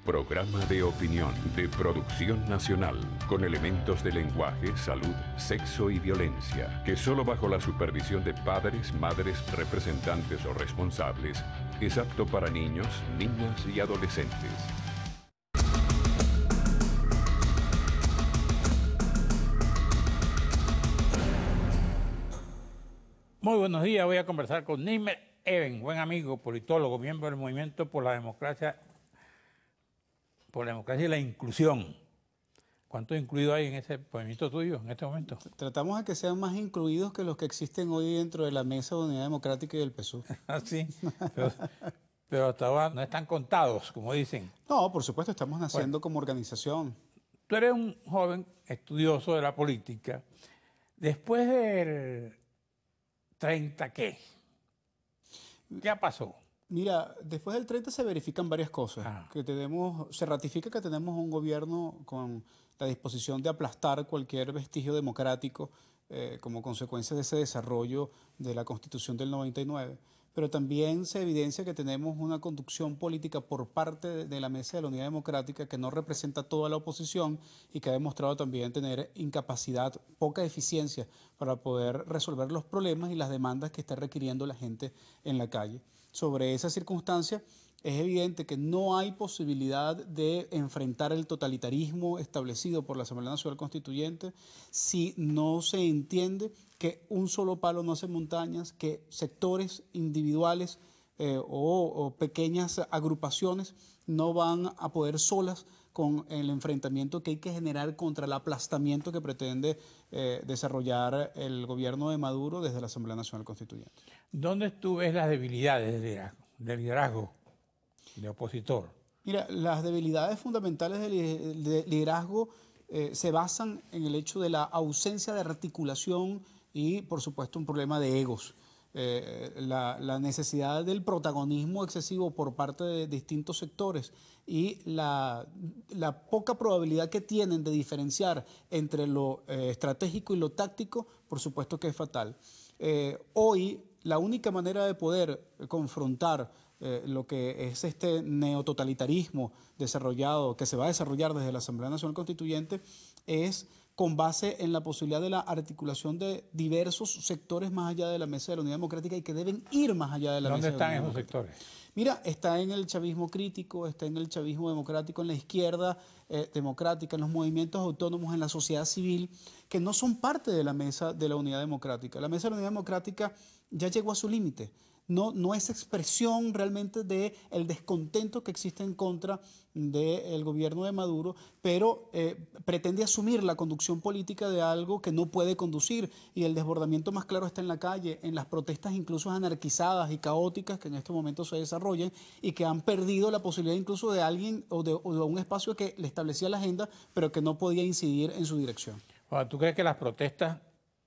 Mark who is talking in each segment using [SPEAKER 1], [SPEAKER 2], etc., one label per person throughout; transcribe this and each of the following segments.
[SPEAKER 1] Programa de opinión de producción nacional con elementos de lenguaje, salud, sexo y violencia, que solo bajo la supervisión de padres, madres, representantes o responsables es apto para niños, niñas y adolescentes.
[SPEAKER 2] Muy buenos días, voy a conversar con Neymer Eben, buen amigo, politólogo, miembro del Movimiento por la Democracia y la Inclusión. ¿Cuánto incluido hay en ese movimiento tuyo en este momento?
[SPEAKER 3] Tratamos de que sean más incluidos que los que existen hoy dentro de la Mesa de Unidad Democrática y del PSUV.
[SPEAKER 2] Sí, pero hasta ahora no están contados, como dicen.
[SPEAKER 3] No, por supuesto, estamos naciendo como organización.
[SPEAKER 2] Tú eres un joven estudioso de la política. Después del 30, ¿qué pasó?
[SPEAKER 3] Mira, después del 30 se verifican varias cosas. Se ratifica que tenemos un gobierno con la disposición de aplastar cualquier vestigio democrático como consecuencia de ese desarrollo de la Constitución del 99. Pero también se evidencia que tenemos una conducción política por parte de la Mesa de la Unidad Democrática que no representa toda la oposición y que ha demostrado también tener incapacidad, poca eficiencia para poder resolver los problemas y las demandas que está requiriendo la gente en la calle. Sobre esa circunstancia, es evidente que no hay posibilidad de enfrentar el totalitarismo establecido por la Asamblea Nacional Constituyente si no se entiende que un solo palo no hace montañas, que sectores individuales o pequeñas agrupaciones no van a poder solas con el enfrentamiento que hay que generar contra el aplastamiento que pretende desarrollar el gobierno de Maduro desde la Asamblea Nacional Constituyente.
[SPEAKER 2] ¿Dónde tú ves las debilidades del liderazgo de opositor?
[SPEAKER 3] Mira, las debilidades fundamentales del liderazgo se basan en el hecho de la ausencia de articulación y, por supuesto, un problema de egos. La necesidad del protagonismo excesivo por parte de distintos sectores y la poca probabilidad que tienen de diferenciar entre lo estratégico y lo táctico, por supuesto que es fatal. Hoy, la única manera de poder confrontar lo que es este neototalitarismo desarrollado, que se va a desarrollar desde la Asamblea Nacional Constituyente, es con base en la posibilidad de la articulación de diversos sectores más allá de la Mesa de la Unidad Democrática y que deben ir más allá de la Mesa de la Unidad Democrática.
[SPEAKER 2] ¿Dónde están esos sectores?
[SPEAKER 3] Mira, está en el chavismo crítico, está en el chavismo democrático, en la izquierda democrática, en los movimientos autónomos, en la sociedad civil, que no son parte de la Mesa de la Unidad Democrática. La Mesa de la Unidad Democrática ya llegó a su límite. No es expresión realmente del descontento que existe en contra del gobierno de Maduro, pero pretende asumir la conducción política de algo que no puede conducir, y el desbordamiento más claro está en la calle, en las protestas incluso anarquizadas y caóticas que en este momento se desarrollan y que han perdido la posibilidad incluso de alguien o de un espacio que le establecía la agenda, pero que no podía incidir en su dirección.
[SPEAKER 2] Ahora, ¿tú crees que las protestas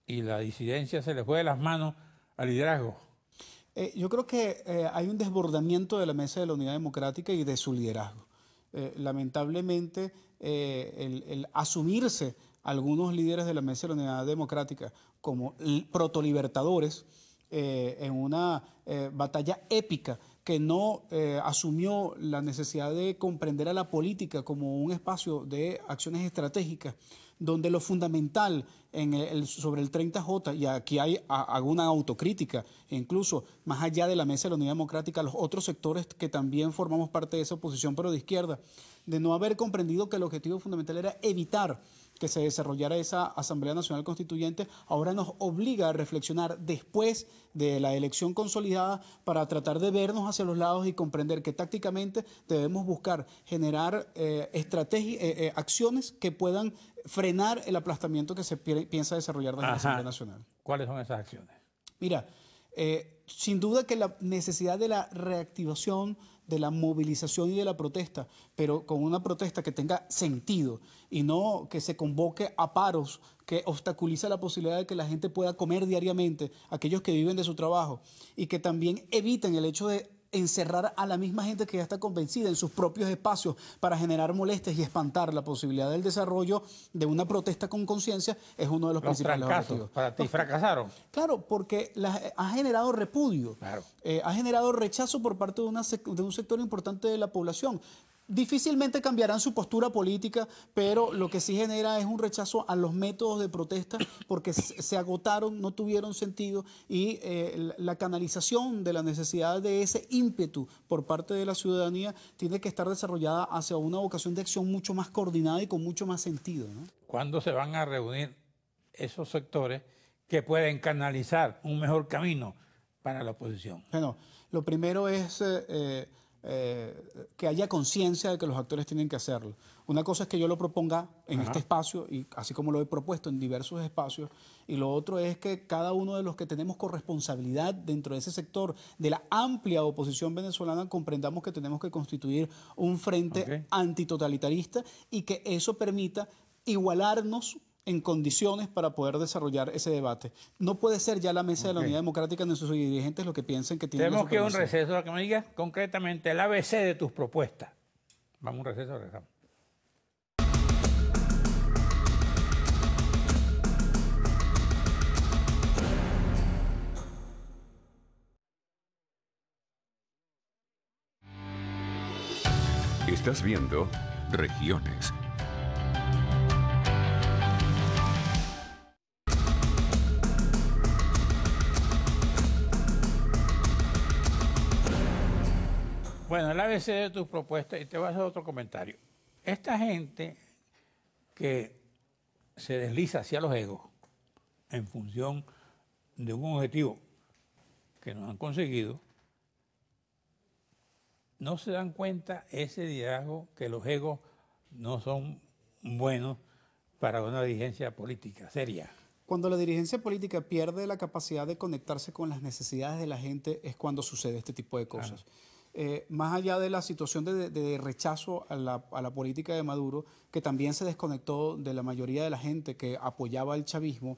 [SPEAKER 2] y la disidencia se les fue de las manos al liderazgo?
[SPEAKER 3] Yo creo que hay un desbordamiento de la Mesa de la Unidad Democrática y de su liderazgo. Lamentablemente, el asumirse algunos líderes de la Mesa de la Unidad Democrática como protolibertadores en una batalla épica que no asumió la necesidad de comprender a la política como un espacio de acciones estratégicas, donde lo fundamental sobre el 30J, y aquí hago una autocrítica, incluso más allá de la Mesa de la Unidad Democrática, los otros sectores que también formamos parte de esa oposición, pero de izquierda, de no haber comprendido que el objetivo fundamental era evitar que se desarrollara esa Asamblea Nacional Constituyente, ahora nos obliga a reflexionar después de la elección consolidada para tratar de vernos hacia los lados y comprender que tácticamente debemos buscar generar acciones que puedan frenar el aplastamiento que se piensa desarrollar desde la Asamblea Nacional.
[SPEAKER 2] ¿Cuáles son esas acciones?
[SPEAKER 3] Mira, sin duda que la necesidad de la reactivación, de la movilización y de la protesta, pero con una protesta que tenga sentido y no que se convoque a paros que obstaculiza la posibilidad de que la gente pueda comer diariamente, aquellos que viven de su trabajo, y que también eviten el hecho de encerrar a la misma gente que ya está convencida en sus propios espacios para generar molestias y espantar la posibilidad del desarrollo de una protesta con conciencia, es uno de los principales objetivos.
[SPEAKER 2] ¿Para ti fracasaron?
[SPEAKER 3] Claro, porque ha generado repudio,
[SPEAKER 2] claro.
[SPEAKER 3] Ha generado rechazo por parte de un sector importante de la población. Difícilmente cambiarán su postura política, pero lo que sí genera es un rechazo a los métodos de protesta porque se agotaron, no tuvieron sentido y la canalización de la necesidad de ese ímpetu por parte de la ciudadanía tiene que estar desarrollada hacia una vocación de acción mucho más coordinada y con mucho más sentido, ¿no?
[SPEAKER 2] ¿Cuándo se van a reunir esos sectores que pueden canalizar un mejor camino para la oposición?
[SPEAKER 3] Bueno, lo primero es que haya conciencia de que los actores tienen que hacerlo. Una cosa es que yo lo proponga en este espacio, y así como lo he propuesto en diversos espacios, y lo otro es que cada uno de los que tenemos corresponsabilidad dentro de ese sector de la amplia oposición venezolana comprendamos que tenemos que constituir un frente antitotalitarista y que eso permita igualarnos en condiciones para poder desarrollar ese debate. No puede ser ya la Mesa de la Unidad Democrática ni sus dirigentes los que piensen que tienen
[SPEAKER 2] Tenemos que ir a un receso, a que me digas concretamente el ABC de tus propuestas. Vamos a un receso, regresamos.
[SPEAKER 1] Estás viendo Regiones.
[SPEAKER 2] Bueno, el ABC de tus propuestas, y te voy a hacer otro comentario. Esta gente que se desliza hacia los egos en función de un objetivo que no han conseguido, no se dan cuenta ese liderazgo que los egos no son buenos para una dirigencia política seria.
[SPEAKER 3] Cuando la dirigencia política pierde la capacidad de conectarse con las necesidades de la gente es cuando sucede este tipo de cosas. Más allá de la situación de rechazo a la política de Maduro, que también se desconectó de la mayoría de la gente que apoyaba al chavismo,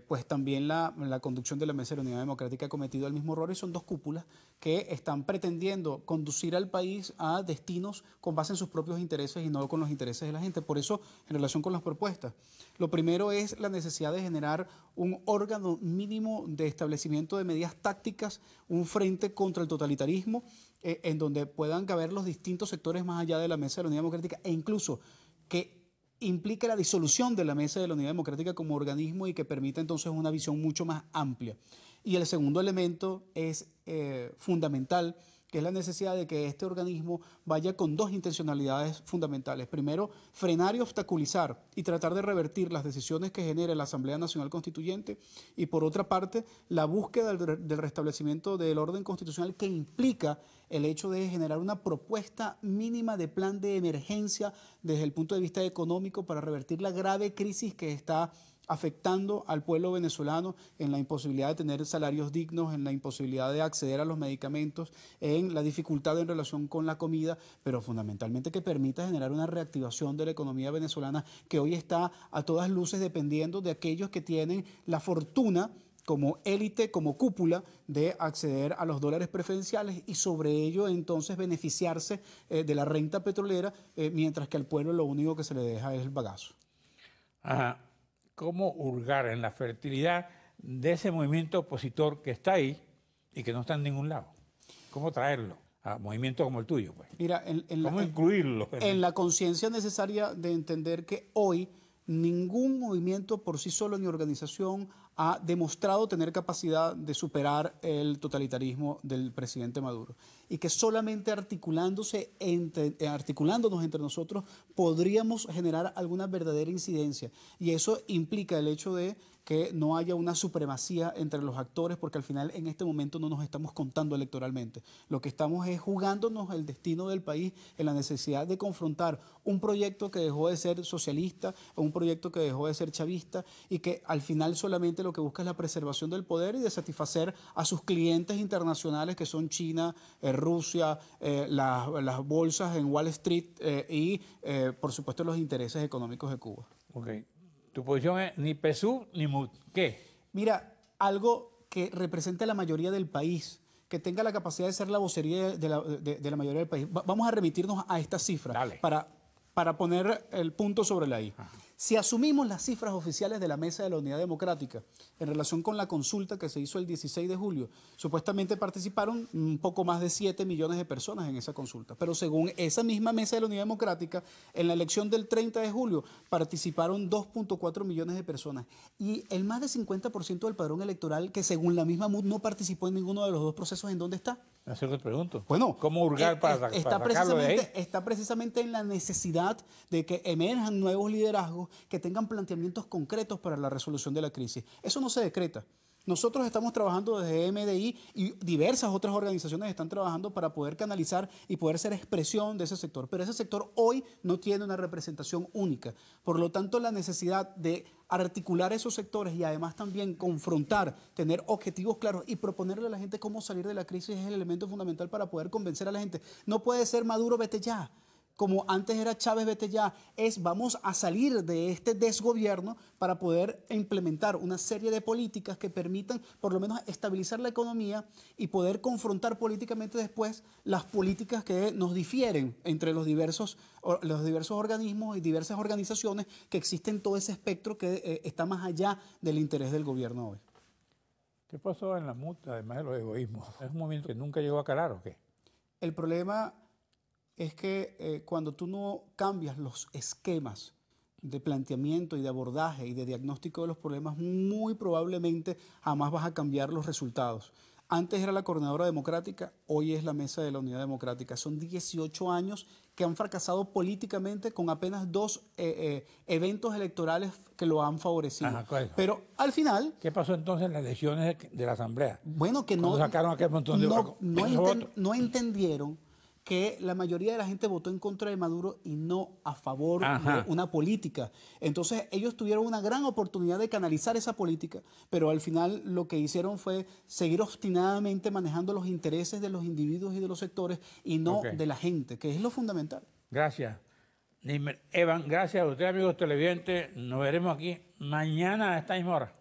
[SPEAKER 3] pues también la conducción de la Mesa de la Unidad Democrática ha cometido el mismo error y son dos cúpulas que están pretendiendo conducir al país a destinos con base en sus propios intereses y no con los intereses de la gente. Por eso, en relación con las propuestas, lo primero es la necesidad de generar un órgano mínimo de establecimiento de medidas tácticas, un frente contra el totalitarismo, en donde puedan caber los distintos sectores más allá de la Mesa de la Unidad Democrática e incluso que implica la disolución de la Mesa de la Unidad Democrática como organismo y que permita entonces una visión mucho más amplia. Y el segundo elemento es fundamental, que es la necesidad de que este organismo vaya con dos intencionalidades fundamentales. Primero, frenar y obstaculizar y tratar de revertir las decisiones que genere la Asamblea Nacional Constituyente y por otra parte, la búsqueda del restablecimiento del orden constitucional que implica el hecho de generar una propuesta mínima de plan de emergencia desde el punto de vista económico para revertir la grave crisis que está afectando al pueblo venezolano en la imposibilidad de tener salarios dignos, en la imposibilidad de acceder a los medicamentos, en la dificultad en relación con la comida, pero fundamentalmente que permita generar una reactivación de la economía venezolana que hoy está a todas luces dependiendo de aquellos que tienen la fortuna como élite, como cúpula, de acceder a los dólares preferenciales y sobre ello entonces beneficiarse de la renta petrolera, mientras que al pueblo lo único que se le deja es el bagazo.
[SPEAKER 2] Ajá. ¿Cómo hurgar en la fertilidad de ese movimiento opositor que está ahí y que no está en ningún lado? ¿Cómo traerlo a movimientos como el tuyo, pues?
[SPEAKER 3] Mira,
[SPEAKER 2] ¿cómo incluirlo?
[SPEAKER 3] En la conciencia necesaria de entender que hoy ningún movimiento por sí solo ni organización ha demostrado tener capacidad de superar el totalitarismo del presidente Maduro y que solamente articulándonos entre nosotros podríamos generar alguna verdadera incidencia y eso implica el hecho de que no haya una supremacía entre los actores porque al final en este momento no nos estamos contando electoralmente. Lo que estamos es jugándonos el destino del país en la necesidad de confrontar un proyecto que dejó de ser socialista o un proyecto que dejó de ser chavista y que al final solamente lo que busca es la preservación del poder y de satisfacer a sus clientes internacionales que son China, Rusia, las bolsas en Wall Street y por supuesto los intereses económicos de Cuba.
[SPEAKER 2] Okay. Tu posición es ni PSUV ni MUD. ¿Qué?
[SPEAKER 3] Mira, algo que represente a la mayoría del país, que tenga la capacidad de ser la vocería de la mayoría del país. Vamos a remitirnos a esta cifra para poner el punto sobre la I. Si asumimos las cifras oficiales de la Mesa de la Unidad Democrática en relación con la consulta que se hizo el 16 de julio, supuestamente participaron un poco más de 7 millones de personas en esa consulta. Pero según esa misma Mesa de la Unidad Democrática, en la elección del 30 de julio participaron 2.4 millones de personas. Y el más de 50% del padrón electoral, que según la misma MUD no participó en ninguno de los dos procesos, ¿en dónde está?
[SPEAKER 2] Así que te pregunto.
[SPEAKER 3] Bueno,
[SPEAKER 2] ¿cómo hurgar para sacarlo de ahí?
[SPEAKER 3] Está precisamente en la necesidad de que emerjan nuevos liderazgos que tengan planteamientos concretos para la resolución de la crisis. Eso no se decreta. Nosotros estamos trabajando desde MDI y diversas otras organizaciones están trabajando para poder canalizar y poder ser expresión de ese sector. Pero ese sector hoy no tiene una representación única. Por lo tanto, la necesidad de articular esos sectores y además también confrontar, tener objetivos claros y proponerle a la gente cómo salir de la crisis es el elemento fundamental para poder convencer a la gente. No puede ser Maduro, vete ya. Como antes era Chávez, vete ya, vamos a salir de este desgobierno para poder implementar una serie de políticas que permitan por lo menos estabilizar la economía y poder confrontar políticamente después las políticas que nos difieren entre los diversos organismos y diversas organizaciones que existen en todo ese espectro que está más allá del interés del gobierno hoy.
[SPEAKER 2] ¿Qué pasó en la multa, además de los egoísmos? ¿Es un movimiento que nunca llegó a calar o qué?
[SPEAKER 3] El problema es que cuando tú no cambias los esquemas de planteamiento y de abordaje y de diagnóstico de los problemas, muy probablemente jamás vas a cambiar los resultados. Antes era la Coordinadora Democrática, hoy es la Mesa de la Unidad Democrática. Son 18 años que han fracasado políticamente con apenas 2 eventos electorales que lo han favorecido.
[SPEAKER 2] Ajá, claro.
[SPEAKER 3] Pero al final...
[SPEAKER 2] ¿Qué pasó entonces en las elecciones de la Asamblea?
[SPEAKER 3] Bueno, que no
[SPEAKER 2] sacaron aquel montón de
[SPEAKER 3] no entendieron que la mayoría de la gente votó en contra de Maduro y no a favor de una política. Entonces ellos tuvieron una gran oportunidad de canalizar esa política, pero al final lo que hicieron fue seguir obstinadamente manejando los intereses de los individuos y de los sectores y no de la gente, que es lo fundamental.
[SPEAKER 2] Gracias. Evan, gracias a ustedes, amigos televidentes. Nos veremos aquí mañana a esta misma hora.